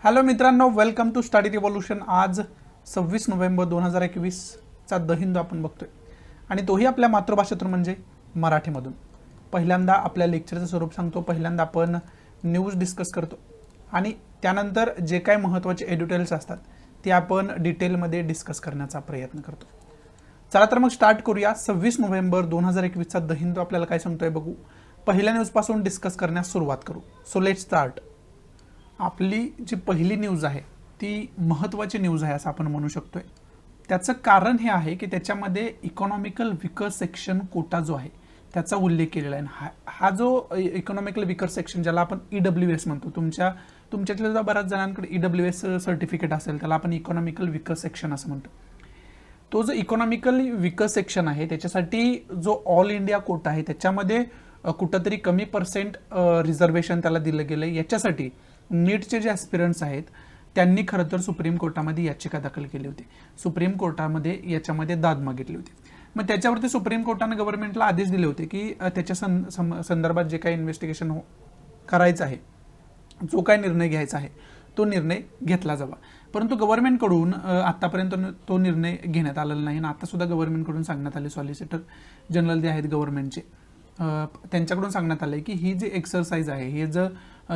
Hello मित्रांनो, welcome to study revolution. आज 26 November 2021चा the Hindu आपण बघतोय आणि तोही आपल्या मातृभाषेतून म्हणजे मराठीमधून। पहिल्यांदा आपल्या लेक्चरचं स्वरूप सांगतो, पहिल्यांदा आपण न्यूज डिस्कस करतो आणि त्यानंतर जे काही महत्त्वाचे एडिटोरियल्स असतात ते आपण डिटेलमध्ये डिस्कस करण्याचा प्रयत्न करतो। चला तर मग स्टार्ट करूया। 26 नोव्हेंबर 2021चा द हिंदू आपल्याला काय सांगतोय बघू। पहिल्या न्यूजपासून डिस्कस करण्यास सुरुवात करू। So let's start. आपली जी पहिली न्यूज आहे ती महत्त्वाची न्यूज आहे असं आपण म्हणू शकतोय। त्याचं कारण हे आहे की त्याच्यामध्ये इकॉनॉमिकल विकर सेक्शन कोटा जो आहे त्याचा उल्लेख केलेला आहे। हा जो इकॉनॉमिकल विकर सेक्शन ज्याला आपण EWS म्हणतो, तुमच्यातल्या सुद्धा बऱ्याच जणांकडे EWS सर्टिफिकेट असेल त्याला आपण इकॉनॉमिकल विकर सेक्शन असं म्हणतो। तो जो इकॉनॉमिकल विकर सेक्शन आहे त्याच्यासाठी जो ऑल इंडिया कोटा आहे त्याच्यामध्ये कुठंतरी कमी पर्सेंट रिझर्वेशन त्याला दिलं गेलं। याच्यासाठी नीटचे जे ॲस्पिरंट्स आहेत त्यांनी खरं तर सुप्रीम कोर्टामध्ये याचिका दाखल केली होती। सुप्रीम कोर्टामध्ये याच्यामध्ये दाद मागितली होती। मग त्याच्यावरती सुप्रीम कोर्टाने गव्हर्नमेंटला आदेश दिले होते की त्याच्या संदर्भात जे काही इन्व्हेस्टिगेशन करायचं आहे, जो काही निर्णय घ्यायचा आहे तो निर्णय घेतला जावा। परंतु गव्हर्नमेंटकडून आतापर्यंत तो निर्णय घेण्यात आलेला नाही आणि आता सुद्धा गव्हर्नमेंटकडून सांगण्यात आले, सॉलिसिटर जनरल जे आहेत गव्हर्नमेंटचे त्यांच्याकडून सांगण्यात आलं की ही जी एक्सरसाइज आहे, हे जे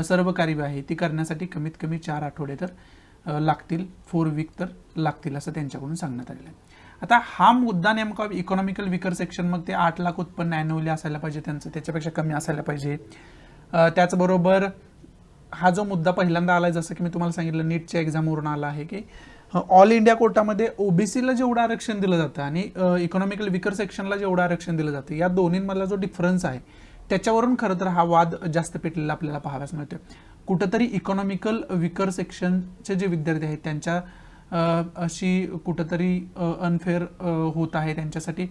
सर्व कार्य आहे ती करण्यासाठी कमीत कमी 4 आठवडे तर लागतील, 4 वीक तर लागतील असं त्यांच्याकडून सांगण्यात आलेलं आहे। आता हा मुद्दा नेमका इकॉनॉमिकल विकर सेक्शन, मग ते 8 लाख उत्पन्न ॲन्युअली असायला पाहिजे त्यांचं, त्याच्यापेक्षा कमी असायला पाहिजे। त्याचबरोबर हा जो मुद्दा पहिल्यांदा आला, जसं की मी तुम्हाला सांगितलं नीटच्या एक्झामवरून आला आहे की ऑल इंडिया कोटामध्ये ओबीसीला जेवढं आरक्षण दिलं जातं आणि इकॉनॉमिकल विकर सेक्शनला जेवढं आरक्षण दिलं जातं या दोन्हींमधला जो डिफरन्स आहे त्याच्यावरून खरं तर हा वाद जास्त पेटलेला आपल्याला पाहाव्यास मिळतोय। कुठंतरी इकॉनॉमिकल विकर सेक्शनचे जे विद्यार्थी आहेत त्यांच्या अशी कुठंतरी अनफेअर होत आहे, त्यांच्यासाठी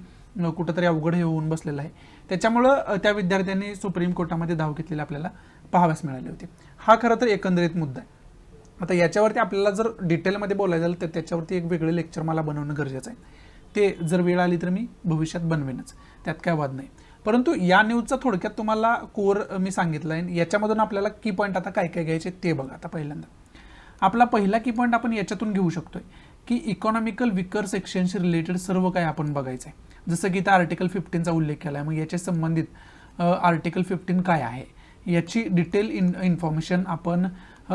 कुठंतरी अवघड हे होऊन बसलेलं आहे। त्याच्यामुळं त्या विद्यार्थ्यांनी सुप्रीम कोर्टामध्ये धाव घेतलेली आपल्याला पाहाव्यास मिळाली होती। हा खरं तर एकंदरीत मुद्दा आहे। आता याच्यावरती आपल्याला जर डिटेलमध्ये बोलायचं झालं तर त्याच्यावरती एक वेगळे लेक्चर मला बनवणं गरजेचं आहे। ते जर वेळ आली तर मी भविष्यात बनवेनच, त्यात काय वाद नाही। परंतु या न्यूजचा थोडक्यात तुम्हाला कोर मी सांगितलं आहे। याच्यामधून आपल्याला की पॉईंट आता काय काय घ्यायचे ते बघा। आता पहिल्यांदा आपला पहिला की पॉईंट आपण याच्यातून घेऊ शकतोय की इकॉनॉमिकल विकर सेक्शनशी रिलेटेड सर्व काय आपण बघायचं आहे। जसं की इथं आर्टिकल 15चा उल्लेख केला आहे, मग याच्या संबंधित आर्टिकल 15 काय आहे याची डिटेल इन्फॉर्मेशन आपण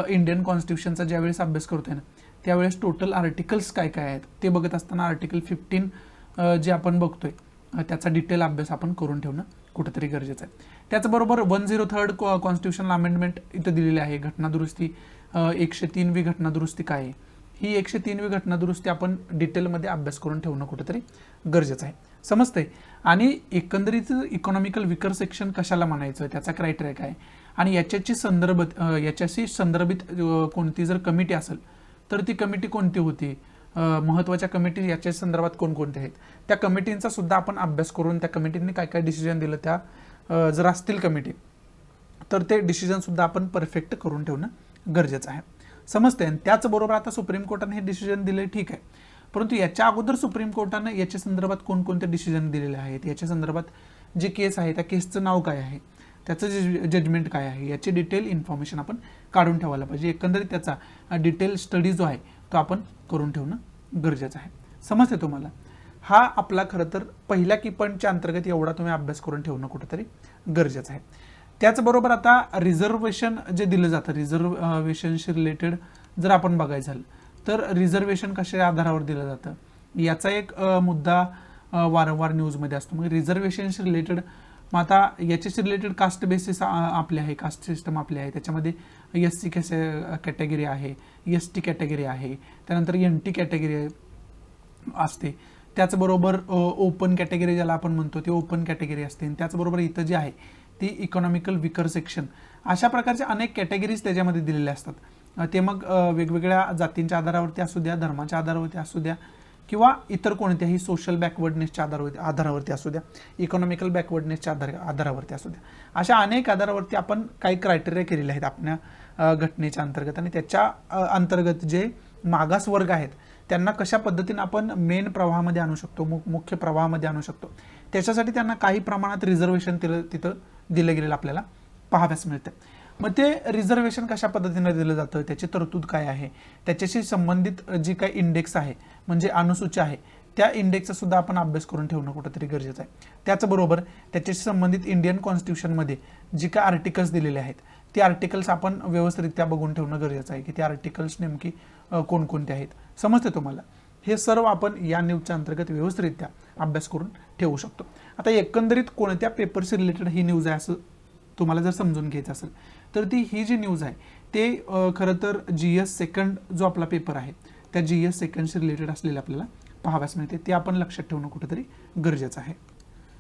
इंडियन कॉन्स्टिट्यूशनचा ज्यावेळेस अभ्यास करतोय ना त्यावेळेस टोटल आर्टिकल्स काय काय आहेत ते बघत असताना आर्टिकल 15 जे आपण बघतोय त्याचा डिटेल अभ्यास आपण करून ठेवणं कुठेतरी गरजेचं आहे। त्याचबरोबर 103rd कॉन्स्टिट्यूशनल अमेंडमेंट इथं दिलेली आहे। घटनादुरुस्ती 103वी घटनादुरुस्ती काय आहे, ही 103वी घटनादुरुस्ती आपण डिटेलमध्ये अभ्यास करून ठेवणं कुठेतरी गरजेचं आहे, समजतंय। आणि एकंदरीत इकॉनॉमिकल विकर सेक्शन कशाला म्हणायचं, त्याचा क्रायटेरिया काय आणि याच्याशी संदर्भित कोणती जर कमिटी असेल तर ती कमिटी कोणती होती, महत्त्वाच्या कमिटी याच्या संदर्भात कोणकोणत्या आहेत त्या कमिटींचा सुद्धा आपण अभ्यास करून त्या कमिटींनी काय काय डिसिजन दिलं त्या जर असतील कमिटी तर ते डिसिजन सुद्धा आपण परफेक्ट करून ठेवणं गरजेचं आहे, समजतंय। आणि त्याचबरोबर आता सुप्रीम कोर्टाने हे डिसिजन दिले ठीक आहे, परंतु याच्या अगोदर सुप्रीम कोर्टाने याच्या संदर्भात कोणकोणते डिसिजन दिलेले आहेत, याच्या संदर्भात जे केस आहे त्या केसचं नाव काय आहे, त्याचं जे जजमेंट काय आहे याची डिटेल इन्फॉर्मेशन आपण काढून ठेवायला पाहिजे। एकंदरीत त्याचा डिटेल स्टडी जो आहे तो आपण करून ठेवणं गरजेचं आहे, समजते तुम्हाला। हा आपला खरं तर पहिल्या की पॉईंटच्या अंतर्गत एवढा तुम्ही अभ्यास करून ठेवणं कुठेतरी गरजेचं आहे। त्याचबरोबर आता रिझर्वेशन जे दिलं जातं, रिझर्वेशनशी रिलेटेड जर आपण बघायचं झालं तर रिझर्वेशन कशा आधारावर दिलं जातं याचा एक मुद्दा वारंवार न्यूजमध्ये असतो। मग रिझर्वेशनशी रिलेटेड मग आता याच्याशी रिलेटेड कास्ट बेसिस आपले आहे, कास्ट सिस्टम आपली आहे, त्याच्यामध्ये SC कॅटेगरी आहे, ST कॅटेगरी आहे, त्यानंतर NT कॅटेगरी असते, त्याचबरोबर ओपन कॅटेगरी ज्याला आपण म्हणतो ते ओपन कॅटेगरी असते, त्याचबरोबर इथं जे आहे ती इकॉनॉमिकल विकर सेक्शन, अशा प्रकारच्या अनेक कॅटेगरीज त्याच्यामध्ये दिलेल्या असतात। ते मग वेगवेगळ्या जातींच्या आधारावरती असू द्या, धर्माच्या आधारावरती असू द्या किंवा इतर कोणत्याही सोशल बॅकवर्डनेसच्या आधारावरती असू द्या, इकॉनॉमिकल बॅकवर्डनेसच्या आधारावरती असू द्या, अशा अनेक आधारावरती आपण काही क्रायटेरिया केलेले आहेत आपल्या घटनेच्या अंतर्गत। आणि त्याच्या अंतर्गत जे मागास वर्ग आहेत त्यांना कशा पद्धतीने आपण मेन प्रवाहामध्ये आणू शकतो, मुख्य प्रवाहामध्ये आणू शकतो, त्याच्यासाठी त्यांना काही प्रमाणात रिझर्वेशन तिथं दिलं गेलेलं आपल्याला पाहाव्यास मिळतं। मग ते रिझर्वेशन कशा पद्धतीने दिलं जातं, त्याची तरतूद काय आहे, त्याच्याशी संबंधित जी काही इंडेक्स आहे म्हणजे अनुसूची आहे त्या इंडेक्सचा सुद्धा आपण अभ्यास करून ठेवणं कुठेतरी गरजेचं आहे. त्याचबरोबर त्याच्याशी संबंधित इंडियन कॉन्स्टिट्यूशनमध्ये जी काही आर्टिकल्स दिलेले आहेत ते आर्टिकल्स आपण व्यवस्थितरित्या बघून ठेवणं गरजेचं आहे की ते आर्टिकल्स नेमकी कोणकोणते आहेत. समजते तुम्हाला? हे सर्व आपण या न्यूजच्या अंतर्गत व्यवस्थितरित्या अभ्यास करून ठेवू शकतो. आता एकंदरीत कोणत्या पेपरशी रिलेटेड ही न्यूज आहे असं तुम्हाला जर समजून घ्यायचं असेल तर ही जी न्यूज आहे ते खरं तर GS सेकंड जो आपला पेपर आहे त्या GS सेकंडशी रिलेटेड असलेले आपल्याला पाहाव्यास मिळते. ते आपण लक्षात ठेवणं कुठेतरी गरजेचं आहे.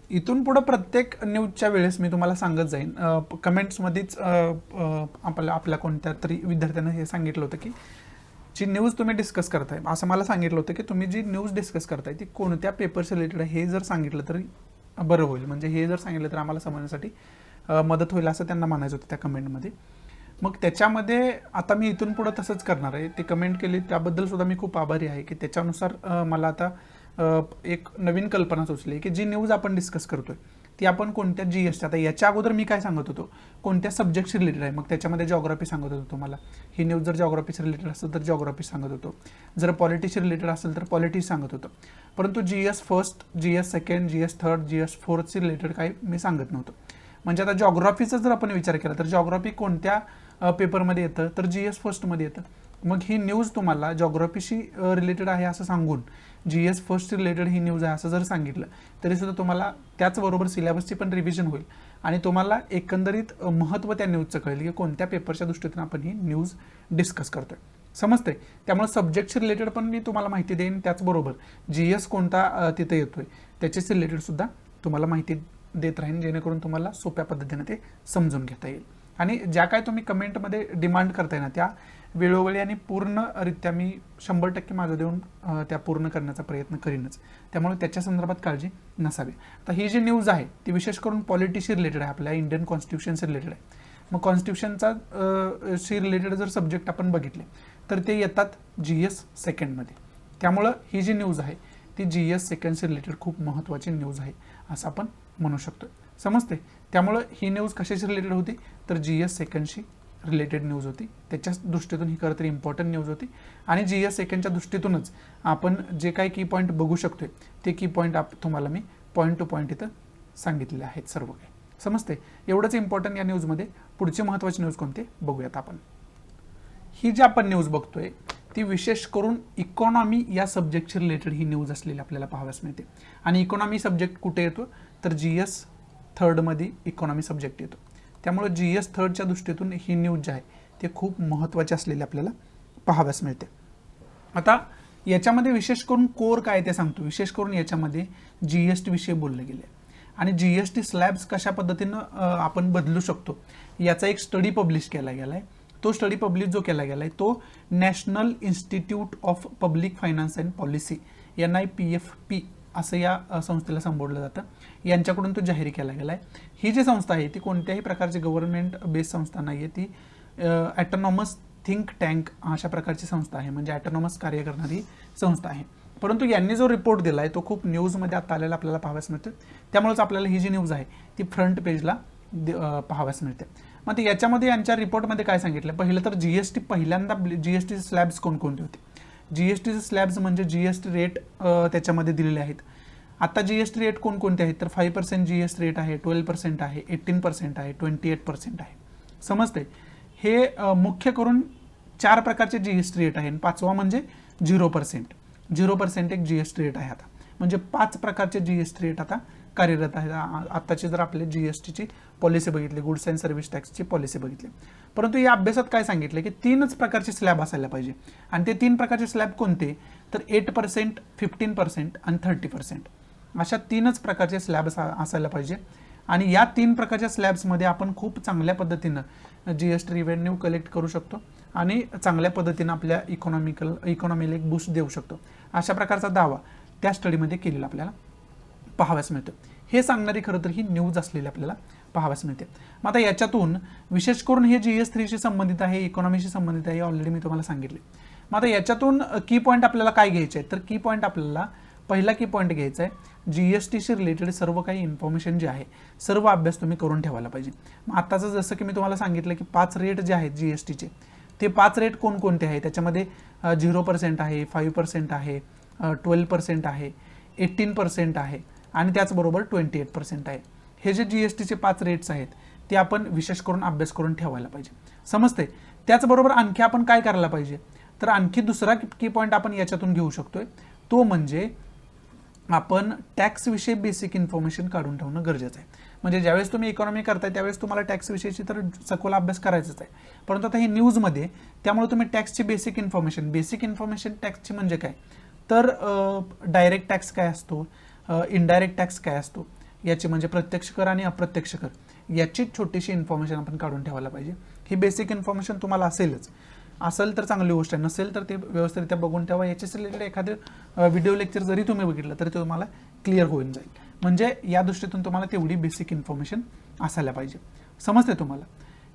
इथून पुढे प्रत्येक न्यूजच्या वेळेस मी तुम्हाला सांगत जाईन, कमेंट्समध्येच आपल्या कोणत्या तरी विद्यार्थ्यांना हे सांगितलं होतं की जी न्यूज तुम्ही डिस्कस करताय, असं मला सांगितलं होतं की तुम्ही जी न्यूज डिस्कस करताय ती कोणत्या पेपरशी रिलेटेड आहे हे जर सांगितलं तरी बरं होईल, म्हणजे हे जर सांगितलं तर आम्हाला समजण्यासाठी मदत होईल असं त्यांना म्हणायचं होतं त्या कमेंटमध्ये. मग त्याच्यामध्ये आता मी इथून पुढं तसंच करणार आहे. ते कमेंट केली त्याबद्दल सुद्धा मी खूप आभारी आहे की त्याच्यानुसार मला आता एक नवीन कल्पना सुचली की जी न्यूज आपण डिस्कस करतोय ती आपण कोणत्या GS, आता याच्या अगोदर मी काय सांगत होतो कोणत्या सब्जेक्टशी रिलेटेड आहे, मग त्याच्यामध्ये जॉग्राफी सांगत होतो तुम्हाला. ही न्यूज जर जॉग्राफीशी रिलेटेड असेल तर जॉग्राफी सांगत होतो, जर पॉलिटीशी रिलेटेड असेल तर पॉलिटी सांगत होतो. परंतु GS first, GS second, GS third, GS फोर्थशी रिलेटेड काही मी सांगत नव्हतो. म्हणजे आता जॉग्राफीचा जर आपण विचार केला तर जॉग्राफी कोणत्या पेपरमध्ये येतं तर GS फर्स्टमध्ये येतं. मग ही न्यूज तुम्हाला जॉग्राफीशी रिलेटेड आहे असं सांगून GS फर्स्ट रिलेटेड ही न्यूज आहे असं जर सांगितलं तरीसुद्धा तुम्हाला त्याचबरोबर सिलेबसची पण रिव्हिजन होईल आणि तुम्हाला एकंदरीत महत्त्व त्या न्यूजचं कळेल की कोणत्या पेपरच्या दृष्टीतून आपण ही न्यूज डिस्कस करतोय. समजते? त्यामुळे सब्जेक्टशी रिलेटेड पण मी तुम्हाला माहिती देईन, त्याचबरोबर GS कोणता तिथे येतोय त्याच्याशी रिलेटेड सुद्धा तुम्हाला माहिती देत राहीन जेणेकरून तुम्हाला सोप्या पद्धतीने ते समजून घेता येईल. आणि ज्या काय तुम्ही कमेंटमध्ये डिमांड करताय ना त्या वेळोवेळी आणि पूर्णरित्या मी 100% माझं देऊन त्या पूर्ण करण्याचा प्रयत्न करीनच. त्यामुळे त्याच्या संदर्भात काळजी नसावी. आता ही जी न्यूज आहे ती विशेष करून पॉलिटीशी रिलेटेड आहे, आपल्या इंडियन कॉन्स्टिट्यूशनशी रिलेटेड आहे. मग कॉन्स्टिट्यूशनचा शी रिलेटेड जर सब्जेक्ट आपण बघितले तर ते येतात GS सेकंडमध्ये. त्यामुळं ही जी न्यूज आहे ती GS सेकंडशी रिलेटेड खूप महत्त्वाची न्यूज आहे असं आपण म्हणू शकतो. समजते? त्यामुळं ही न्यूज कशाशी रिलेटेड होती तर GS सेकंडशी रिलेटेड न्यूज होती. त्याच्या दृष्टीतून ही खरं तर इम्पॉर्टंट न्यूज होती आणि GS सेकंडच्या दृष्टीतूनच आपण जे काही की पॉईंट बघू शकतोय ते की पॉईंट तुम्हाला मी पॉईंट टू पॉईंट इथं सांगितलेले आहेत सर्व काही. समजते? एवढंच इम्पॉर्टंट या न्यूजमध्ये. पुढची महत्त्वाची न्यूज कोणती बघूयात आपण. ही जी आपण न्यूज बघतोय ती विशेष करून इकॉनॉमी या सब्जेक्टशी रिलेटेड ही न्यूज असलेली आपल्याला पाहाव्यास मिळते. आणि इकॉनॉमी सब्जेक्ट कुठे येतो तर GS थर्डमध्ये इकॉनॉमी सब्जेक्ट येतो. त्यामुळे GS थर्डच्या दृष्टीतून ही न्यूज जी आहे ते खूप महत्त्वाची असलेली आपल्याला पाहाव्यास मिळते. आता याच्यामध्ये विशेष करून कोर काय ते सांगतो. विशेष करून याच्यामध्ये GST विषयी बोलले गेले आणि GST स्लॅब्स कशा पद्धतीनं आपण बदलू शकतो याचा एक स्टडी पब्लिश केला गेला आहे. तो स्टडी पब्लिश जो केला गेला आहे तो national institute of public finance and policy NIPFP असं या संस्थेला संबोधलं जातं. यांच्याकडून तो जाहीर केला गेला आहे. ही जी संस्था आहे ती कोणत्याही प्रकारची गव्हर्नमेंट बेस्ड संस्था नाही आहे, ती ॲटोनॉमस थिंक टँक अशा प्रकारची संस्था आहे, म्हणजे ॲटोनॉमस कार्य करणारी संस्था आहे. परंतु यांनी जो रिपोर्ट दिला आहे तो खूप न्यूजमध्ये आता आलेला आपल्याला पाहाव्यास मिळतो. त्यामुळेच आपल्याला ही जी न्यूज आहे ती फ्रंट पेजला पाहाव्यास मिळते. मग याच्यामध्ये यांच्या रिपोर्टमध्ये काय सांगितलं, पहिलं तर GST पहिल्यांदा GST स्लॅब्स कोणकोणते होते. GST स्लॅब्स म्हणजे GST रेट त्याच्यामध्ये दिलेले आहेत. आता GST रेट कोणकोणते आहेत तर 5% GST रेट आहे, 12% आहे, 18% आहे, 28% आहे. समजते? हे मुख्य करून 4 प्रकारचे GST रेट आहे. पाचवा म्हणजे 0%. 0% एक GST रेट आहे. आता म्हणजे 5 प्रकारचे GST रेट आता कार्यरत आहे. आत्ताची जर आपले GSTची पॉलिसी बघितली, गुड्स अँड सर्व्हिस टॅक्सची पॉलिसी बघितली, परंतु या अभ्यासात काय सांगितलं की 3च प्रकारचे स्लॅब असायला पाहिजे. आणि ते 3 प्रकारचे स्लॅब कोणते तर 8%, 15% आणि 30%. अशा 3च प्रकारचे स्लॅब असायला पाहिजे. आणि या 3 प्रकारच्या स्लॅब्समध्ये आपण खूप चांगल्या पद्धतीनं GST रिव्हेन्यू कलेक्ट करू शकतो आणि चांगल्या पद्धतीनं आपल्या इकॉनॉमीला एक बूस्ट देऊ शकतो. अशा प्रकारचा दावा त्या स्टडीमध्ये केलेला आपल्याला पाहाव्यास मिळतं. हे सांगणारी खरं तर ही न्यूज असलेली आपल्याला पाहाव्यास मिळते. मग आता याच्यातून विशेष करून हे GS3शी संबंधित आहे, इकॉनॉमीशी संबंधित आहे, ऑलरेडी मी तुम्हाला सांगितले. मग आता याच्यातून की पॉईंट आपल्याला काय घ्यायचे आहेत तर की पॉईंट आपल्याला पहिला की पॉईंट घ्यायचा आहे, GSTशी रिलेटेड सर्व काही इन्फॉर्मेशन जे आहे सर्व अभ्यास तुम्ही करून ठेवायला पाहिजे. मग आत्ताचं जसं की मी तुम्हाला सांगितलं की 5 रेट जे आहेत GSTचे, ते 5 रेट कोणकोणते आहेत, त्याच्यामध्ये 0% आहे, 5% आहे, 12% आहे, 18% आहे आणि त्याचबरोबर 28% आहे. हे जे GSTचे 5 रेट्स आहेत ते आपण विशेष करून अभ्यास करून ठेवायला पाहिजे. समजते. त्याचबरोबर आणखी आपण काय करायला पाहिजे, तर आणखी दुसरा की पॉईंट आपण याच्यातून घेऊ शकतोय, तो म्हणजे आपण टॅक्सविषयी बेसिक इन्फॉर्मेशन काढून ठेवणं गरजेचं आहे. म्हणजे ज्यावेळेस तुम्ही इकॉनॉमी करताय त्यावेळेस तुम्हाला टॅक्सविषयीची तर सखोल अभ्यास करायचाच आहे, परंतु आता हे न्यूजमध्ये, त्यामुळे तुम्ही टॅक्सची बेसिक इन्फॉर्मेशन टॅक्सची म्हणजे काय, तर डायरेक्ट टॅक्स काय असतो, इनडायरेक्ट टॅक्स काय असतो, याची म्हणजे प्रत्यक्ष कर आणि अप्रत्यक्ष कर, याची छोटीशी इन्फॉर्मेशन आपण काढून ठेवायला पाहिजे. ही बेसिक इन्फॉर्मेशन तुम्हाला असेल तर चांगली गोष्ट आहे, नसेल तर ते व्यवस्थितरित्या बघून ठेवा. याच्याच रिलेटेड एखादं व्हिडिओ लेक्चर जरी तुम्ही बघितलं तरी ते तुम्हाला क्लिअर होऊन जाईल. म्हणजे या दृष्टीतून तुम्हाला तेवढी बेसिक इन्फॉर्मेशन असायला पाहिजे. समजते तुम्हाला.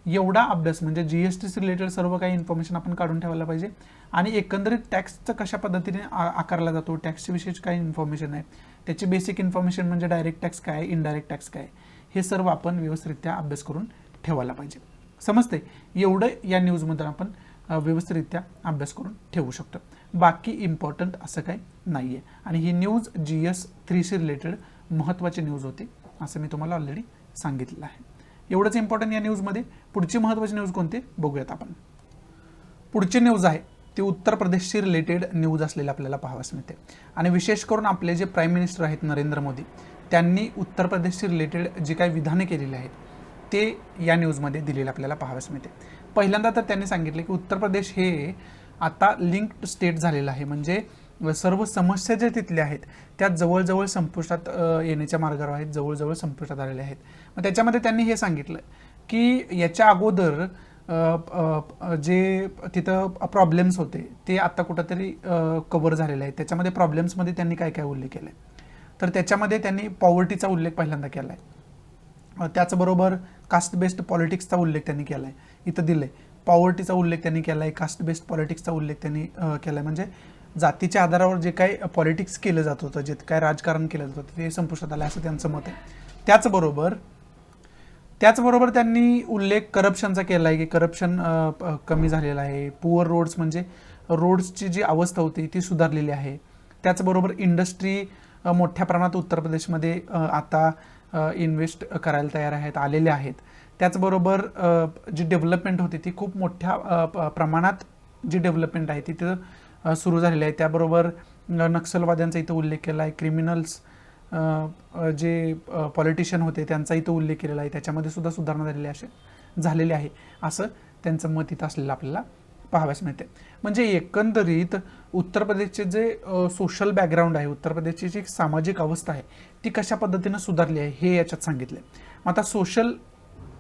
एवढा अभ्यास म्हणजे GSTशी रिलेटेड सर्व काही इन्फॉर्मेशन आपण काढून ठेवायला पाहिजे आणि एकंदरीत टॅक्सचं कशा पद्धतीने आकारला जातो, टॅक्सच्या विषयीची काही इन्फॉर्मेशन आहे, त्याची बेसिक इन्फॉर्मेशन म्हणजे डायरेक्ट टॅक्स काय, इनडायरेक्ट टॅक्स काय, हे सर्व आपण व्यवस्थितरित्या अभ्यास करून ठेवायला पाहिजे. समजते. एवढं या न्यूजमध्ये आपण व्यवस्थितरित्या अभ्यास करून ठेवू शकतो. बाकी इम्पॉर्टंट असं काही नाही आहे आणि ही न्यूज GS3शी रिलेटेड महत्त्वाची न्यूज होती असं मी तुम्हाला ऑलरेडी सांगितलेलं आहे. एवढंच इम्पॉर्टंट या न्यूजमध्ये. पुढची महत्त्वाची न्यूज कोणती बघूयात आपण. पुढची न्यूज आहे ती उत्तर प्रदेशशी रिलेटेड न्यूज असलेली आपल्याला पाहावयास मिळते आणि विशेष करून आपले जे प्राईम मिनिस्टर आहेत नरेंद्र मोदी, त्यांनी उत्तर प्रदेशशी रिलेटेड जी काही विधाने केलेली आहेत ते या न्यूजमध्ये दिलेले आपल्याला पाहावयास मिळते. पहिल्यांदा तर त्यांनी सांगितले की उत्तर प्रदेश हे आता लिंक्ड स्टेट झालेलं आहे, म्हणजे सर्व समस्या ज्या तिथल्या आहेत त्या जवळजवळ संपुष्टात येण्याच्या मार्गावर आहेत, जवळजवळ संपुष्टात आलेल्या आहेत. मग त्याच्यामध्ये त्यांनी हे सांगितलं की याच्या अगोदर जे तिथं प्रॉब्लेम्स होते ते आता कुठंतरी कव्हर झालेले आहेत. त्याच्यामध्ये प्रॉब्लेम्समध्ये त्यांनी काय काय उल्लेख केला आहे, तर त्याच्यामध्ये त्यांनी पॉवर्टीचा उल्लेख पहिल्यांदा केला आहे. त्याचबरोबर कास्ट बेस्ड पॉलिटिक्सचा उल्लेख त्यांनी केला आहे. इथं दिलं आहे पॉवर्टीचा उल्लेख त्यांनी केला आहे, कास्ट बेस्ड पॉलिटिक्सचा उल्लेख त्यांनी केला आहे. म्हणजे जातीच्या आधारावर जे काय पॉलिटिक्स केलं जात होतं, जे काय राजकारण केलं जात होतं ते संपुष्टात आलं असं त्यांचं मत आहे. त्याचबरोबर त्यांनी उल्लेख करप्शनचा केला आहे की करप्शन कमी झालेलं आहे. पुअर रोड्स म्हणजे रोड्सची जी अवस्था होती ती सुधारलेली आहे. त्याचबरोबर इंडस्ट्री मोठ्या प्रमाणात उत्तर प्रदेशमध्ये आता इन्व्हेस्ट करायला तयार आलेले आहेत. त्याचबरोबर जी डेव्हलपमेंट होती ती खूप मोठ्या प्रमाणात जी डेव्हलपमेंट आहे ती तिथं सुरू झालेली आहे. त्याबरोबर नक्षलवाद्यांचा इथं उल्लेख केला आहे, क्रिमिनल्स जे पॉलिटिशियन होते त्यांचा इथं उल्लेख केलेला आहे, त्याच्यामध्ये सुद्धा सुधारणा झालेली आहे असं त्यांचं मत इथं असलेलं आपल्याला पाहावयास मिळते. म्हणजे एकंदरीत उत्तर प्रदेशचे जे सोशल बॅकग्राऊंड आहे, उत्तर प्रदेशची जी सामाजिक अवस्था आहे ती कशा पद्धतीनं सुधारली आहे हे याच्यात सांगितलं आहे. मग आता सोशल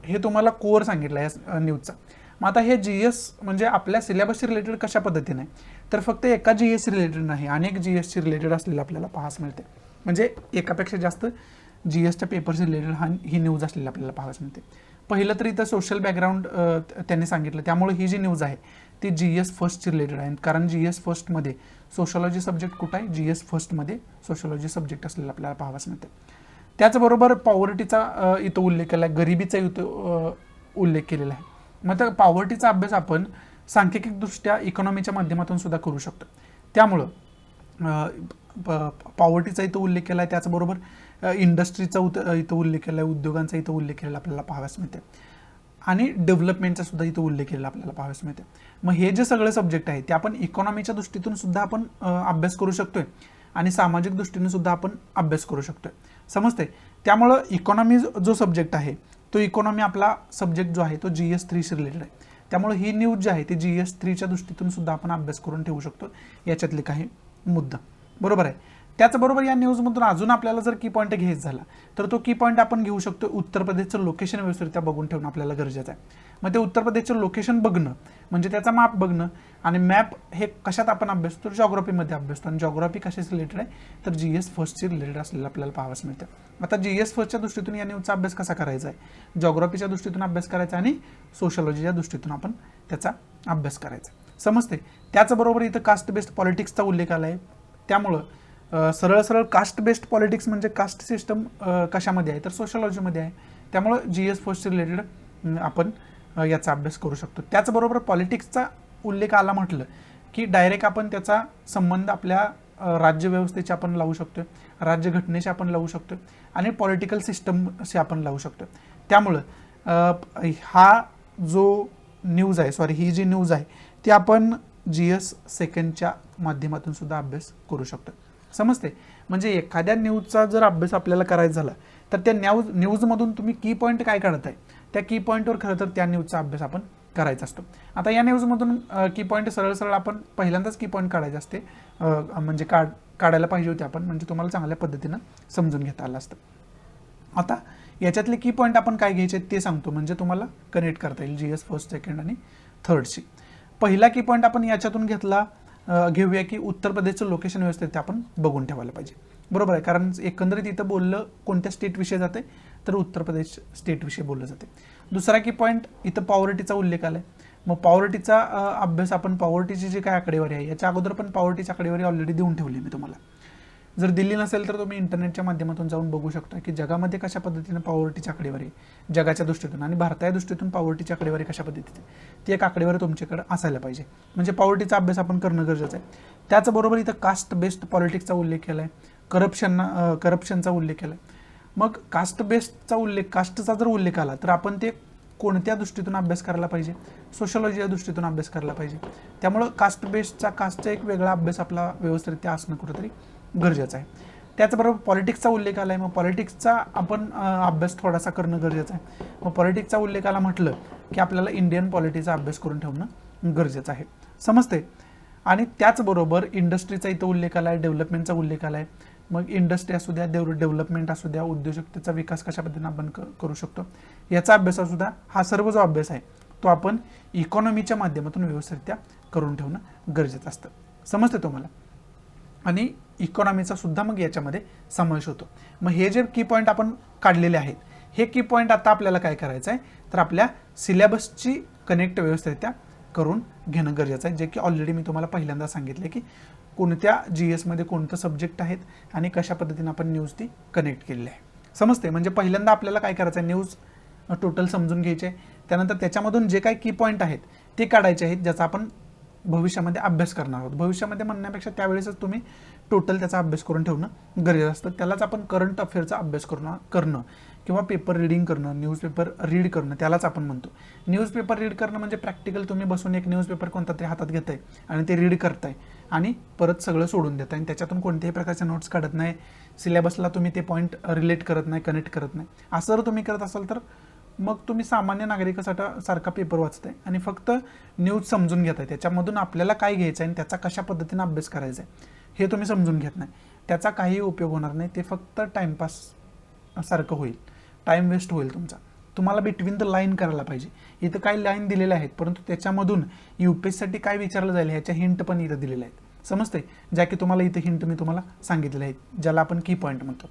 हे तुम्हाला कोअर सांगितलं आहे या न्यूजचा. मग आता हे GS म्हणजे आपल्या सिलेबसशी रिलेटेड कशा पद्धतीने आहे, तर फक्त एका GS रिलेटेड नाही, अनेक GSशी रिलेटेड असलेलं आपल्याला पाहावयास मिळते. म्हणजे एकापेक्षा जास्त GSच्या पेपरशी रिलेटेड ही न्यूज असलेली आपल्याला पाहावयास मिळते. पहिलं तर इथं सोशल बॅकग्राऊंड त्यांनी सांगितलं, त्यामुळे ही जी न्यूज आहे ती GS फर्स्टची रिलेटेड आहे. कारण GS फर्स्टमध्ये सोशॉलॉजी सब्जेक्ट कुठं आहे, GS फर्स्टमध्ये सोशॉलॉजी सब्जेक्ट असलेला आपल्याला पाहावयास मिळते. त्याचबरोबर पॉवर्टीचा इथं उल्लेख केला आहे, गरिबीचा इथं उल्लेख केलेला आहे. मग तर पॉवर्टीचा अभ्यास आपण सांख्यिकीदृष्ट्या इकॉनॉमीच्या माध्यमातून सुद्धा करू शकतो. त्यामुळं पॉवर्टीचा इथं उल्लेख केला आहे. त्याचबरोबर इंडस्ट्रीचा इथं उल्लेख केला आहे, उद्योगांचा इथं उल्लेख केलेला आपल्याला पाहावयास मिळते आणि डेव्हलपमेंटचा सुद्धा इथं उल्लेख केलेला आपल्याला पाहावयास मिळते. मग हे जे सगळे सब्जेक्ट आहेत ते आपण इकॉनॉमीच्या दृष्टीतून सुद्धा आपण अभ्यास करू शकतोय आणि सामाजिक दृष्टीने सुद्धा आपण अभ्यास करू शकतोय. समजते. त्यामुळं इकॉनॉमी जो सब्जेक्ट आहे तो इकॉनॉमी आपला सब्जेक्ट जो आहे तो GS3शी रिलेटेड आहे. त्यामुळे ही न्यूज जी आहे ती GS3च्या दृष्टीतून सुद्धा आपण अभ्यास करून ठेवू शकतो याच्यातले काही मुद्दा. बरोबर आहे. त्याचबरोबर या न्यूजमधून अजून आपल्याला जर की पॉईंट घ्यायचा झाला तर तो की पॉईंट आपण घेऊ शकतो उत्तर प्रदेशचं लोकेशन व्यवस्थितरित्या बघून ठेवणं आपल्याला गरजेचं आहे. मग ते उत्तर प्रदेशचं लोकेशन बघणं म्हणजे त्याचा मॅप बघणं, आणि मॅप हे कशात आपण अभ्यासतो, जॉग्राफीमध्ये अभ्यासतो. आणि जॉग्राफी कशाशी रिलेटेड आहे तर GS फर्स्टशी रिलेटेड असलेलं आपल्याला पाहावयास मिळतं. आता GS फर्स्टच्या दृष्टीतून या न्यूजचा अभ्यास कसा करायचा आहे, जॉग्राफीच्या दृष्टीतून अभ्यास करायचा आणि सोशॉलॉजीच्या दृष्टीतून आपण त्याचा अभ्यास करायचा. समजते. त्याचबरोबर इथं कास्ट बेस्ड पॉलिटिक्सचा उल्लेख आला आहे. त्यामुळं सरळ सरळ कास्ट बेस्ड पॉलिटिक्स म्हणजे कास्ट सिस्टम कशामध्ये आहे तर सोशलॉजीमध्ये आहे. त्यामुळं GS फर्स्ट रिलेटेड आपण याचा अभ्यास करू शकतो. त्याचबरोबर पॉलिटिक्सचा उल्लेख आला म्हटलं की डायरेक्ट आपण त्याचा संबंध आपल्या राज्यव्यवस्थेशी आपण लावू शकतो, राज्यघटनेशी आपण लावू शकतो आणि पॉलिटिकल सिस्टमशी आपण लावू शकतो. त्यामुळं हा जो न्यूज आहे ही जी न्यूज आहे ती आपण GS सेकंडच्या माध्यमातून सुद्धा अभ्यास करू शकतो. समजते. म्हणजे एखाद्या न्यूजचा जर अभ्यास आपल्याला करायचा झाला तर त्या न्यूजमधून तुम्ही की पॉईंट काय काढताय त्या की पॉईंटवर खरं तर त्या न्यूजचा अभ्यास आपण करायचा असतो. आता या न्यूजमधून की पॉईंट सरळ सरळ आपण पहिल्यांदाच की पॉईंट काढायचे असते, म्हणजे काढायला पाहिजे होते आपण, म्हणजे तुम्हाला चांगल्या पद्धतीनं समजून घेता आलं असतं. आता याच्यातले की पॉईंट आपण काय घ्यायचे ते सांगतो, म्हणजे तुम्हाला कनेक्ट करता येईल GS फर्स्ट सेकंड आणि थर्डशी. पहिला की पॉईंट आपण याच्यातून घेऊया की उत्तर प्रदेशचं लोकेशन व्यवस्थित ते आपण बघून ठेवायला पाहिजे. बरोबर आहे, कारण एकंदरीत इथं बोललं कोणत्या स्टेटविषयी जाते तर उत्तर प्रदेश स्टेटविषयी बोललं जाते. दुसरा की पॉईंट इथं पॉवर्टीचा उल्लेख आलाय. मग पॉवर्टीचा अभ्यास आपण पॉवर्टीची जी काय आकडेवारी आहे याच्या अगोदर पण पॉवर्टीची आकडेवारी ऑलरेडी देऊन ठेवली मी तुम्हाला. जर दिल्ली नसेल तर तुम्ही इंटरनेटच्या माध्यमातून जाऊन बघू शकता की जगामध्ये कशा पद्धतीने पॉवर्टीची आकडेवारी जगाच्या दृष्टीतून आणि भारताच्या दृष्टीतून पॉवर्टीची आकडेवारी कशा पद्धतीने ती एक आकडेवारी तुमच्याकडे असायला पाहिजे. म्हणजे पॉवर्टीचा अभ्यास आपण करणं गरजेचं आहे. त्याचबरोबर इथं कास्ट बेस्ड पॉलिटिक्सचा उल्लेख केला आहे, करप्शनचा उल्लेख केला आहे. मग कास्ट बेस्डचा उल्लेख, कास्टचा जर उल्लेख आला तर आपण ते कोणत्या दृष्टीतून अभ्यास करायला पाहिजे, सोशलॉजीच्या दृष्टीतून अभ्यास करायला पाहिजे. त्यामुळं कास्टचा एक वेगळा अभ्यास आपला व्यवस्थितरित्या असणं कुठंतरी गरजेचं आहे. त्याचबरोबर पॉलिटिक्सचा उल्लेख आला आहे, मग पॉलिटिक्सचा आपण अभ्यास थोडासा करणं गरजेचं आहे. मग पॉलिटिक्सचा उल्लेख आला म्हटलं की आपल्याला इंडियन पॉलिटिक्सचा अभ्यास करून ठेवणं गरजेचं आहे. समजते. आणि त्याचबरोबर इंडस्ट्रीचा इथं उल्लेख आला आहे, डेव्हलपमेंटचा उल्लेख आला आहे. मग इंडस्ट्री असू द्या, डेव्हलपमेंट असू द्या, उद्योजकतेचा विकास कशा पद्धतीने आपण करू शकतो याचा अभ्यास सुद्धा, हा सर्व जो अभ्यास आहे तो आपण इकॉनॉमीच्या माध्यमातून व्यवस्थितरित्या करून ठेवणं गरजेचं असतं. समजते तुम्हाला. आणि इकॉनॉमीचा सुद्धा मग याच्यामध्ये समावेश होतो. मग हे जे की पॉईंट आपण काढलेले आहेत हे की पॉईंट आता आपल्याला काय करायचं आहे तर आपल्या सिलेबसची कनेक्ट व्यवस्थितरित्या करून घेणं गरजेचं आहे, जे की ऑलरेडी मी तुम्हाला पहिल्यांदा सांगितले की कोणत्या GS मध्ये कोणतं सब्जेक्ट आहेत आणि कशा पद्धतीने आपण न्यूज ती कनेक्ट केलेली आहे. समजते. म्हणजे पहिल्यांदा आपल्याला काय करायचं आहे, न्यूज टोटल समजून घ्यायचे आहे, त्यानंतर त्याच्यामधून जे काही की पॉईंट आहेत ते काढायचे आहेत ज्याचा आपण भविष्यामध्ये अभ्यास करणार आहोत. भविष्यामध्ये म्हणण्यापेक्षा त्यावेळेसच तुम्ही टोटल त्याचा अभ्यास करून ठेवणं गरजेचं असतं. त्यालाच आपण करंट अफेअरचा अभ्यास करणं किंवा पेपर रीडिंग करणं, न्यूजपेपर रीड करणं त्यालाच आपण म्हणतो. न्यूजपेपर रीड करणं म्हणजे प्रॅक्टिकल तुम्ही बसून एक न्यूजपेपर कोणता तरी हातात घेताय आणि ते रीड करताय आणि परत सगळं सोडून देताय आणि त्याच्यातून कोणत्याही प्रकारच्या नोट्स काढत नाही, सिलेबसला तुम्ही ते पॉईंट रिलेट करत नाही, कनेक्ट करत नाही. असं जर तुम्ही करत असाल तर मग तुम्ही सामान्य नागरिकासारखा पेपर वाचताय आणि फक्त न्यूज समजून घेताय. त्याच्यामधून आपल्याला काय घ्यायचं आहे आणि त्याचा कशा पद्धतीने अभ्यास करायचा आहे हे तुम्ही समजून घेत नाही. त्याचा काही उपयोग होणार नाही. ते फक्त टाइमपास सारखं होईल, टाइम वेस्ट होईल तुमचा. तुम्हाला बिटवीन द लाईन करायला पाहिजे. इथं काही लाईन दिलेल्या आहेत परंतु त्याच्यामधून UPSCसाठी काय विचारलं जाईल ह्याच्या हिंट पण इथं दिलेल्या आहेत. समजते. ज्या की तुम्हाला इथं हिंट मी तुम्हाला सांगितलेले आहेत, ज्याला आपण की पॉईंट म्हणतो.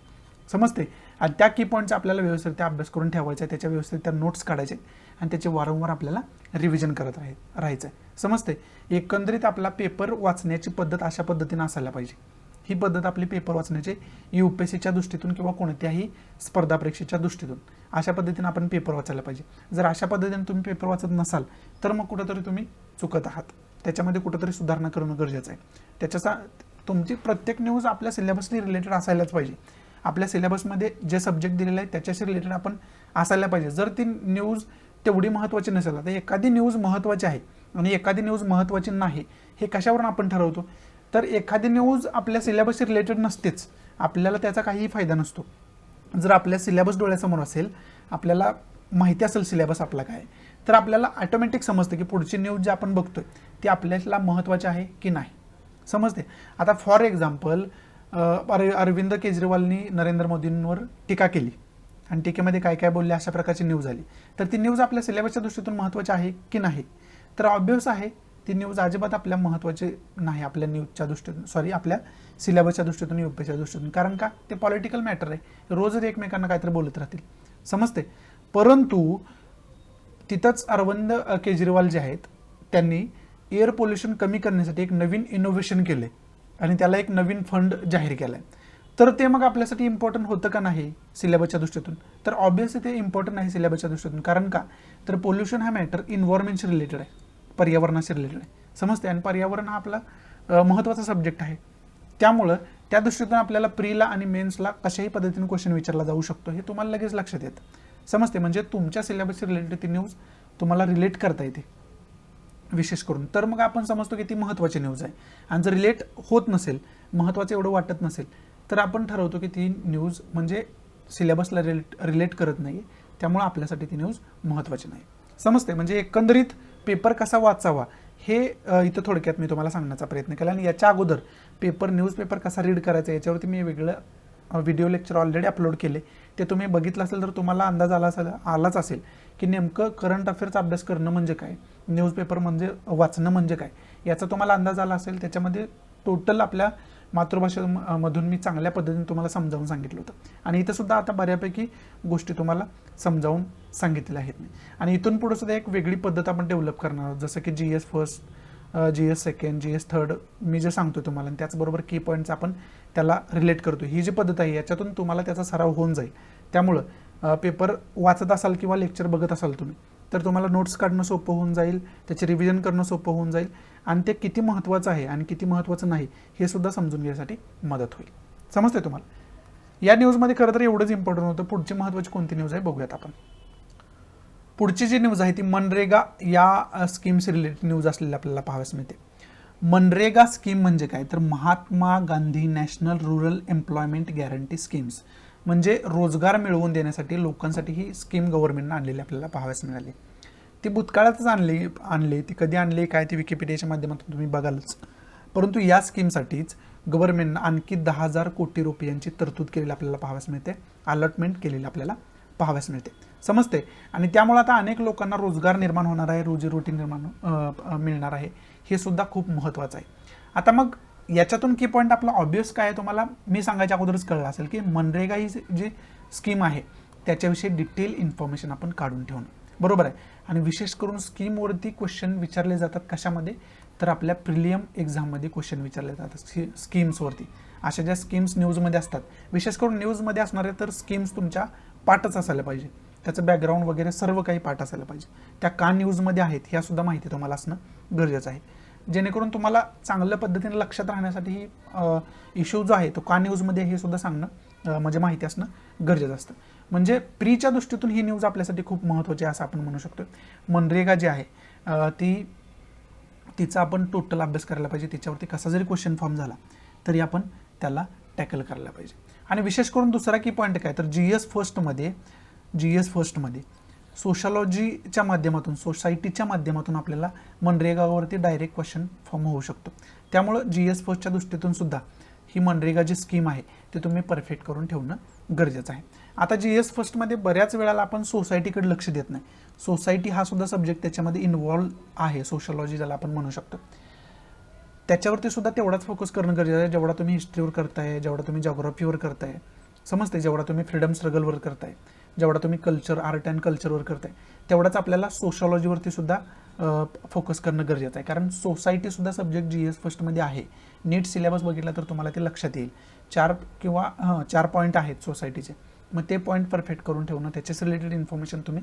समजते. आणि त्या की पॉईंटचा आपल्याला व्यवस्थित अभ्यास करून ठेवायचा आहे, त्याच्या व्यवस्थित त्या नोट्स काढायचे आणि त्याचे वारंवार आपल्याला रिव्हिजन करत राहायचं आहे. समजते. एकंदरीत आपला पेपर वाचण्याची पद्धत अशा पद्धतीने असायला पाहिजे. ही पद्धत आपली पेपर वाचण्याची UPSCच्या दृष्टीतून किंवा कोणत्याही स्पर्धा परीक्षेच्या दृष्टीतून अशा पद्धतीने आपण पेपर वाचायला पाहिजे. जर अशा पद्धतीने तुम्ही पेपर वाचत नसाल तर मग कुठंतरी तुम्ही चुकत आहात. त्याच्यामध्ये कुठंतरी सुधारणा करणं गरजेचं आहे. तुमची प्रत्येक न्यूज आपल्या सिलेबसशी रिलेटेड असायलाच पाहिजे. आपल्या सिलेबसमध्ये जे सब्जेक्ट दिलेले आहेत त्याच्याशी रिलेटेड आपण असायला पाहिजे. जर ती न्यूज तेवढी महत्त्वाची नसेल, तर एखादी न्यूज महत्त्वाची आहे आणि एखादी न्यूज महत्त्वाची नाही हे कशावरून आपण ठरवतो तर एखादी न्यूज आपल्या सिलेबसशी रिलेटेड नसतेच, आपल्याला त्याचा काहीही फायदा नसतो. जर आपल्या सिलेबस डोळ्यासमोर असेल, आपल्याला माहिती असेल सिलेबस आपला काय, तर आपल्याला ऑटोमॅटिक समजतं की पुढची न्यूज जी आपण बघतोय ती आपल्याला महत्त्वाची आहे की नाही. समजते. आता फॉर एक्झाम्पल अरविंद केजरीवालनी नरेंद्र मोदींवर टीका केली आणि टीकेमध्ये काय काय बोलले अशा प्रकारची न्यूज आली, तर ती न्यूज आपल्या सिलेबसच्या दृष्टीतून महत्त्वाची आहे की नाही. तर ऑब्व्हियस आहे ती न्यूज अजिबात आपल्या महत्त्वाची नाही आपल्या न्यूजच्या दृष्टीतून, आपल्या सिलेबसच्या दृष्टीतून, UPSCच्या दृष्टीतून. कारण का ते पॉलिटिकल मॅटर आहे, रोज एकमेकांना काहीतरी बोलत राहतील. समजते. परंतु तिथंच अरविंद केजरीवाल जे आहेत त्यांनी एअर पोल्युशन कमी करण्यासाठी एक नवीन इनोव्हेशन केले आणि त्याला एक नवीन फंड जाहीर केला आहे, तर ते मग आपल्यासाठी इम्पॉर्टंट होतं का नाही सिलेबसच्या दृष्टीतून? तर ऑब्व्हियसली ते इम्पॉर्टंट आहे सिलेबसच्या दृष्टीतून. कारण का? तर पोल्युशन हा मॅटर इन्व्हायरमेंटशी रिलेटेड आहे, पर्यावरणाशी रिलेटेड आहे, समजते. आणि पर्यावरण हा आपला महत्त्वाचा सब्जेक्ट आहे. त्यामुळं त्या दृष्टीतून आपल्याला प्रीला आणि मेन्सला कशाही पद्धतीने क्वेश्चन विचारला जाऊ शकतो हे तुम्हाला लगेच लक्षात येतं, समजते. म्हणजे तुमच्या सिलेबसशी रिलेटेड ती न्यूज तुम्हाला रिलेट करता येते विशेष करून. तर मग आपण समजतो की ती महत्त्वाची न्यूज आहे. आणि जर रिलेट होत नसेल, महत्त्वाचं एवढं वाटत नसेल, तर आपण ठरवतो की ती न्यूज म्हणजे सिलेबसला रिलेट करत नाही, त्यामुळे आपल्यासाठी ती न्यूज महत्त्वाची नाही, समजते. म्हणजे एकंदरीत पेपर कसा वाचावा हे इथं थोडक्यात मी तुम्हाला सांगण्याचा प्रयत्न केला. आणि याच्या अगोदर न्यूजपेपर कसा रीड करायचा याच्यावरती मी वेगळं व्हिडिओ लेक्चर ऑलरेडी अपलोड केले. ते तुम्ही बघितलं असेल तर तुम्हाला अंदाज आलाच असेल की नेमकं करंट अफेअर्सचा अभ्यास करणं म्हणजे काय, न्यूजपेपर म्हणजे वाचणं म्हणजे काय, याचा तुम्हाला अंदाज आला असेल. त्याच्यामध्ये टोटल आपल्या मातृभाषेमधून मी चांगल्या पद्धतीने तुम्हाला समजावून सांगितलं होतं. आणि इथं सुद्धा आता बऱ्यापैकी गोष्टी तुम्हाला समजावून सांगितलेल्या आहेत मी. आणि इथून पुढे सुद्धा एक वेगळी पद्धत आपण डेव्हलप करणार आहोत, जसं की GS first, GS second, GS third मी जे सांगतो तुम्हाला, आणि त्याचबरोबर की पॉईंट्स आपण त्याला रिलेट करतो. ही जी पद्धत आहे याच्यातून तुम्हाला त्याचा सराव होऊन जाईल. त्यामुळं पेपर वाचत असाल किंवा लेक्चर बघत असाल तुम्ही, तर तुम्हाला नोट्स काढणं सोपं होऊन जाईल, त्याचे रिव्हिजन करणं सोपं होऊन जाईल, आणि ते किती महत्त्वाचं आहे आणि किती महत्त्वाचं नाही हे सुद्धा समजून घेण्यासाठी मदत होईल, समजते तुम्हाला. या न्यूजमध्ये खरं तर एवढंच इम्पॉर्टंट होतं. पुढची महत्त्वाची कोणती न्यूज आहे बघूयात आपण. पुढची जी न्यूज आहे ती मनरेगा या स्कीमशी रिलेटेड न्यूज असलेली आपल्याला पाहाव्यास मिळते. मनरेगा स्कीम म्हणजे काय, तर Mahatma Gandhi national rural employment guarantee schemes, म्हणजे रोजगार मिळवून देण्यासाठी लोकांसाठी ही स्कीम गव्हर्नमेंटने आणलेली आपल्याला पाहाव्यास मिळाली. ती भूतकाळातच आणली ती कधी आणली काय ती विकिपीडियाच्या माध्यमातून तुम्ही बघालच. परंतु या स्कीमसाठीच गव्हर्नमेंटनं आणखी 10,000 कोटी रुपयांची तरतूद केलेली आपल्याला पाहाव्यास मिळते, अलॉटमेंट केलेली आपल्याला पाहाव्यास मिळते, समजते. आणि त्यामुळे आता अनेक लोकांना रोजगार निर्माण होणार आहे, रोजीरोटी मिळणार आहे, हे सुद्धा खूप महत्त्वाचं आहे. आता मग याच्यातून की पॉईंट आपला ऑब्वियस काय आहे तुम्हाला मी सांगायच्या अगोदरच कळलं असेल की मनरेगा ही जी स्कीम आहे त्याच्याविषयी डिटेल इन्फॉर्मेशन आपण काढून ठेवणं, बरोबर आहे. आणि विशेष करून स्कीमवरती क्वेश्चन विचारले जातात कशामध्ये, तर आपल्या प्रिलियम एक्झाममध्ये क्वेश्चन विचारले जातात स्कीम्सवरती. अशा ज्या स्कीम्स न्यूजमध्ये असतात, विशेष करून न्यूजमध्ये असणारे तर स्कीम्स तुमच्या पाठच असायला पाहिजे, त्याचं बॅकग्राऊंड वगैरे सर्व काही पाठ असायला पाहिजे. त्या का न्यूजमध्ये आहेत ह्या सुद्धा माहिती तुम्हाला असणं गरजेचं आहे, जेणेकरून तुम्हाला चांगल्या पद्धतीने लक्षात राहण्यासाठी ही इश्यू जो आहे तो का न्यूजमध्ये हे सुद्धा सांगणं म्हणजे माहिती असणं गरजेचं असतं. म्हणजे प्रीच्या दृष्टीतून ही न्यूज आपल्यासाठी खूप महत्त्वाची आहे असं आपण म्हणू शकतो. मनरेगा जी आहे तिचा आपण टोटल अभ्यास करायला पाहिजे, तिच्यावरती कसा जरी क्वेश्चन फॉर्म झाला तरी आपण त्याला टॅकल करायला पाहिजे. आणि विशेष करून दुसरा की पॉईंट काय, तर GS फर्स्टमध्ये सोशॉलॉजीच्या माध्यमातून, सोसायटीच्या माध्यमातून आपल्याला मनरेगावरती डायरेक्ट क्वेश्चन फॉर्म होऊ शकतो. त्यामुळं GS फर्स्टच्या दृष्टीतून सुद्धा ही मनरेगा जी स्कीम आहे ती तुम्ही परफेक्ट करून ठेवणं गरजेचं आहे. आता GS फर्स्टमध्ये बऱ्याच वेळेला आपण सोसायटीकडे लक्ष देत नाही. सोसायटी हा सुद्धा सब्जेक्ट त्याच्यामध्ये इन्व्हॉल्व आहे, सोशॉलॉजी ज्याला आपण म्हणू शकतो, त्याच्यावरती सुद्धा तेवढाच फोकस करणं गरजेचं आहे जेवढा तुम्ही हिस्ट्रीवर करताय, जेवढा तुम्ही जॉग्राफीवर करताय, समजते, जेवढा तुम्ही फ्रीडम स्ट्रगलवर करताय, जेवढा तुम्ही आर्ट अँड कल्चरवर करताय, तेवढाच आपल्याला सोशॉलॉजीवरती सुद्धा फोकस करणं गरजेचं आहे. कारण सोसायटीसुद्धा सब्जेक्ट GS फर्स्टमध्ये आहे. नीट सिलेबस बघितला तर तुम्हाला ते लक्षात येईल. 4 पॉईंट आहेत सोसायटीचे, मग ते पॉईंट परफेक्ट करून ठेवणं, त्याच्याच रिलेटेड इन्फॉर्मेशन तुम्ही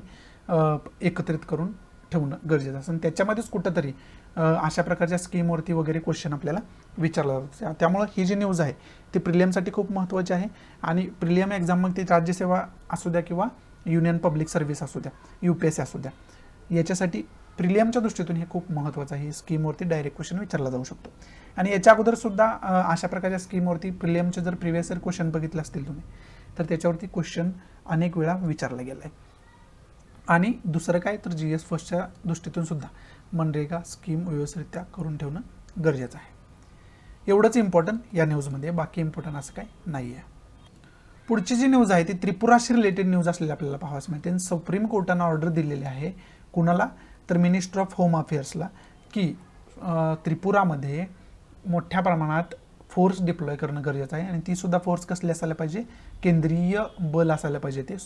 एकत्रित करून ठेवणं गरजेचं असं. त्याच्यामध्येच कुठंतरी अशा प्रकारच्या स्कीमवरती वगैरे क्वेश्चन आपल्याला विचारला जातो. त्यामुळं ही जी न्यूज आहे ती प्रिलियमसाठी खूप महत्त्वाची आहे. आणि प्रिलियम एक्झाम मग ती राज्यसेवा असू द्या किंवा युनियन पब्लिक सर्व्हिस असू द्या, UPSC असू द्या, याच्यासाठी प्रिलियमच्या दृष्टीतून हे खूप महत्त्वाचं आहे. स्कीमवरती डायरेक्ट क्वेश्चन विचारला जाऊ शकतो. आणि याच्या अगोदर सुद्धा अशा प्रकारच्या स्कीमवरती प्रिलियमचे जर प्रिव्हियस इयर क्वेश्चन बघितले असतील तुम्ही तर त्याच्यावरती क्वेश्चन अनेक वेळा विचारला गेला आहे. आणि दुसरं काय, तर GS फर्स्टच्या दृष्टीतून सुद्धा मनरेगा स्कीम व्यवस्थितरित्या करून ठेवणं गरजेचं आहे. एवढंच इम्पॉर्टंट या न्यूजमध्ये, बाकी इम्पॉर्टंट असं काही नाही आहे. पुढची जी न्यूज आहे ती त्रिपुराशी रिलेटेड न्यूज असलेली आपल्याला पाहावयास मिळते. सुप्रीम कोर्टानं ऑर्डर दिलेली आहे कुणाला, तर मिनिस्टर ऑफ होम अफेअर्सला, की त्रिपुरामध्ये मोठ्या प्रमाणात फोर्स डिप्लॉय करणं गरजेचं आहे. आणि ती सुद्धा फोर्स कसली असायला पाहिजे, केंद्रीय बल असायला पाहिजे, ते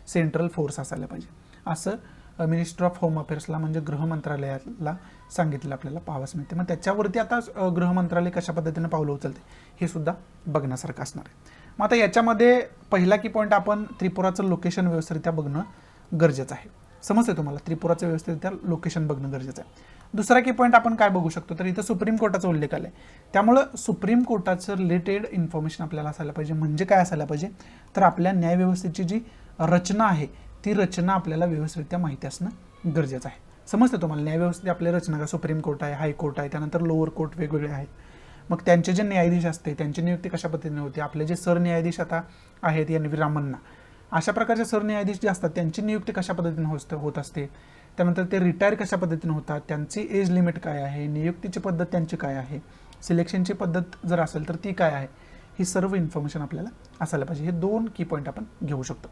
सेंट्रल फोर्स असायला पाहिजे असं मिनिस्टर ऑफ होम अफेअर्सला म्हणजे गृह मंत्रालयाला सांगितलं आपल्याला पाहावंच मिळते. मग त्याच्यावरती आता गृह मंत्रालय कशा पद्धतीने पावलं उचलते हे सुद्धा बघण्यासारखं असणार आहे. मग आता याच्यामध्ये पहिला की पॉईंट आपण त्रिपुराचं लोकेशन व्यवस्थितरित्या बघणं गरजेचं आहे. समजते तुम्हाला, त्रिपुराचं व्यवस्थितरित्या लोकेशन बघणं गरजेचं आहे. दुसरा की पॉईंट आपण काय बघू शकतो, तर इथं सुप्रीम कोर्टाचा उल्लेख आला आहे. त्यामुळं सुप्रीम कोर्टाचं रिलेटेड इन्फॉर्मेशन आपल्याला असायला पाहिजे. म्हणजे काय असायला पाहिजे, तर आपल्या न्यायव्यवस्थेची जी रचना आहे ती रचना आपल्याला व्यवस्थितरित्या माहिती असणं गरजेचं आहे. समजतं तुम्हाला, न्यायव्यवस्थेत आपल्या रचना का सुप्रीम कोर्ट आहे, हायकोर्ट आहे, त्यानंतर लोअर कोर्ट वेगवेगळे आहेत. मग त्यांचे जे न्यायाधीश असते त्यांची नियुक्ती कशा पद्धतीने होते, आपले जे सरन्यायाधीश आता आहेत एन व्ही रामन्ना, अशा प्रकारचे सरन्यायाधीश जे असतात त्यांची नियुक्ती कशा पद्धतीने होत असते, त्यानंतर ते रिटायर कशा पद्धतीने होतात, त्यांची एज लिमिट काय आहे, नियुक्तीची पद्धत त्यांची काय आहे, सिलेक्शनची पद्धत जर असेल तर ती काय आहे, ही सर्व इन्फॉर्मेशन आपल्याला असायला पाहिजे. हे 2 की पॉईंट आपण घेऊ शकतो.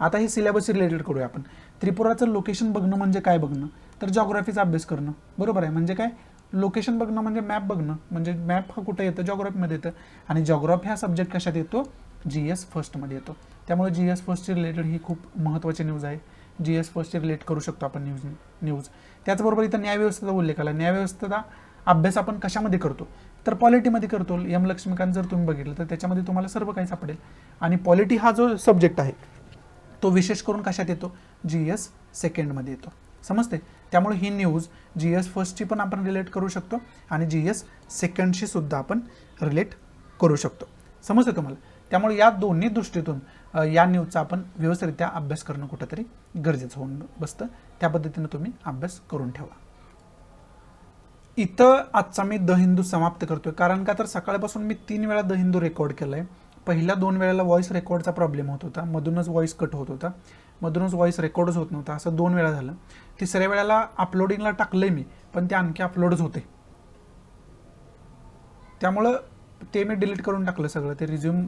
आता हे सिलेबसशी रिलेटेड करूया आपण. त्रिपुराचं लोकेशन बघणं म्हणजे काय बघणं, तर जॉग्राफीचा अभ्यास करणं. बरोबर आहे. म्हणजे काय, लोकेशन बघणं म्हणजे मॅप बघणं. म्हणजे मॅप हा कुठे येतं, जॉग्राफीमध्ये येतं. आणि जॉग्राफी हा सब्जेक्ट कशात येतो, GS फर्स्टमध्ये येतो. त्यामुळे GS फर्स्टची रिलेटेड ही खूप महत्त्वाची न्यूज आहे. GS फर्स्टची रिलेट करू शकतो आपण न्यूज. त्याचबरोबर इथं न्यायव्यवस्थेचा उल्लेख आला. न्यायव्यवस्थेचा अभ्यास आपण कशामध्ये करतो, तर पॉलिटीमध्ये करतो. एम लक्ष्मीकांत जर तुम्ही बघितलं तर त्याच्यामध्ये तुम्हाला सर्व काही सापडेल. आणि पॉलिटी हा जो सब्जेक्ट आहे तो विशेष करून कशात येतो, GS सेकंडमध्ये येतो. समजते. त्यामुळे ही न्यूज GS फर्स्टची पण आपण रिलेट करू शकतो आणि GS सेकंडशी सुद्धा आपण रिलेट करू शकतो. समजते तुम्हाला. त्यामुळे या दोन्ही दृष्टीतून या न्यूजचा आपण व्यवस्थितरित्या अभ्यास करणं कुठंतरी गरजेचं होऊन बसतं. त्या पद्धतीनं तुम्ही अभ्यास करून ठेवा. इथं आजचा मी द हिंदू समाप्त करतोय. कारण का, तर सकाळपासून मी 3 वेळा द हिंदू रेकॉर्ड केलं आहे. पहिल्या 2 वेळेला व्हॉइस रेकॉर्डचा प्रॉब्लेम होत होता, मधूनच व्हॉइस कट होत होता, मधूनच व्हॉइस रेकॉर्डच होत नव्हता. असं 2 वेळा झालं. तिसऱ्या वेळेला अपलोडिंगला टाकलंय मी, पण ते आणखी अपलोडच होते. त्यामुळं ते मी डिलीट करून टाकलं सगळं. ते रिझ्यूम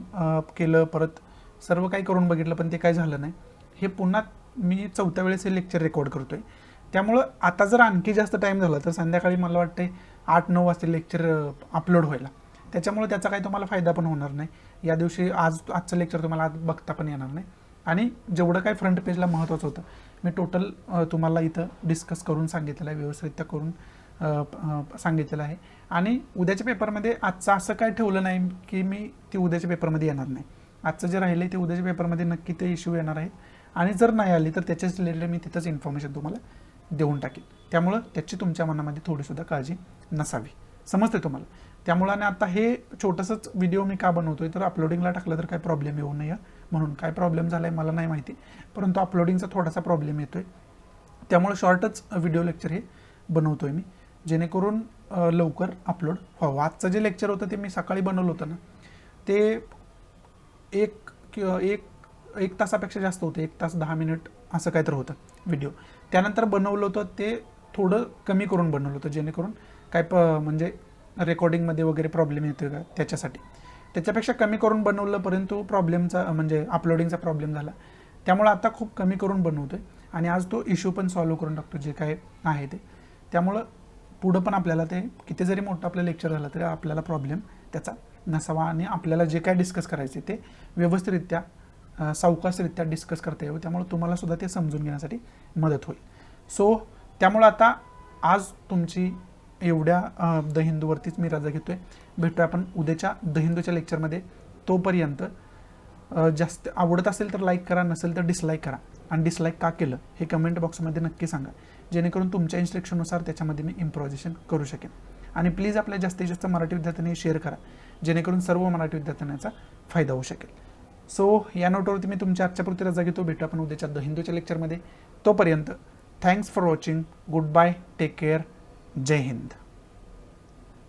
केलं, परत सर्व काही करून बघितलं, पण ते काही झालं नाही. हे पुन्हा मी 4थ्या वेळेस हे लेक्चर रेकॉर्ड करतोय. त्यामुळं आता जर आणखी जास्त टाईम झाला तर संध्याकाळी मला वाटते 8-9 वाजता लेक्चर अपलोड व्हायला. त्याच्यामुळे त्याचा काही तुम्हाला फायदा पण होणार नाही. या दिवशी आजचं लेक्चर तुम्हाला आज बघता पण येणार नाही. आणि जेवढं काही फ्रंट पेजला महत्त्वाचं होतं मी टोटल तुम्हाला इथं डिस्कस करून सांगितलेलं आहे, व्यवस्थितरित्या करून सांगितलेलं आहे. आणि उद्याच्या पेपरमध्ये आजचं असं काय ठेवलं नाही की मी ती उद्याच्या पेपरमध्ये येणार नाही. आजचं जे राहिलं ते उद्याच्या पेपरमध्ये नक्की ते इश्यू येणार आहेत. आणि जर नाही आली तर त्याच्याच रिलेटेड मी तिथंच इन्फॉर्मेशन तुम्हाला देऊन टाकेन. त्यामुळं त्याची तुमच्या मनामध्ये थोडीसुद्धा काळजी नसावी. समजते तुम्हाला. त्यामुळं आणि आता हे छोटंसंच व्हिडिओ मी का बनवतोय, तर अपलोडिंगला टाकलं तर काय प्रॉब्लेम येऊ नये म्हणून. काय प्रॉब्लेम झाला आहे मला नाही माहिती, परंतु अपलोडिंगचा थोडासा प्रॉब्लेम येतोय. त्यामुळे शॉर्टच व्हिडिओ लेक्चर हे बनवतोय मी, जेणेकरून लवकर अपलोड व्हावं. आजचं जे लेक्चर होतं ते मी सकाळी बनवलं होतं ना, ते एक तासापेक्षा जास्त होतं. 1 तास 10 मिनिट असं काय तर होतं व्हिडिओ. त्यानंतर बनवलं होतं ते थोडं कमी करून बनवलं होतं, जेणेकरून काय म्हणजे रेकॉर्डिंगमध्ये वगैरे प्रॉब्लेम येतो का त्याच्यासाठी. त्याच्यापेक्षा कमी करून बनवलं, परंतु प्रॉब्लेमचा म्हणजे अपलोडिंगचा प्रॉब्लेम झाला. त्यामुळे आता खूप कमी करून बनवतोय आणि आज तो इश्यू पण सॉल्व्ह करून टाकतो जे काय आहे ते. त्यामुळं पुढं पण आपल्याला ते किती जरी मोठं आपलं लेक्चर झालं तरी आपल्याला प्रॉब्लेम त्याचा नसावा आणि आपल्याला जे काय डिस्कस करायचे ते व्यवस्थितरित्या सावकाशरित्या डिस्कस करता यावं. त्यामुळे तुम्हाला सुद्धा ते समजून घेण्यासाठी मदत होईल. सो त्यामुळं आता आज तुमची एवढ्या द हिंदूवरतीच मी रजा घेतोय. भेटूया आपण उद्याच्या द हिंदूच्या लेक्चरमध्ये. तोपर्यंत जास्त आवडत असेल तर लाईक करा, नसेल तर डिसलाईक करा. आणि डिसलाईक का केलं हे कमेंट बॉक्समध्ये नक्की सांगा, जेणेकरून तुमच्या इन्स्ट्रक्शननुसार त्याच्यामध्ये मी इम्प्रोव्हायझेशन करू शकेन. आणि प्लीज आपल्या जास्तीत जास्त मराठी विद्यार्थ्यांनी शेअर करा, जेणेकरून सर्व मराठी विद्यार्थ्यांचा फायदा होऊ शकेल. सो या नोटवरती मी तुमच्या आजच्या पुरती रजा घेतो. भेटू आपण उद्याच्या द हिंदूच्या लेक्चरमध्ये. तोपर्यंत thanks for watching. Good bye. Take care. जय हिंद.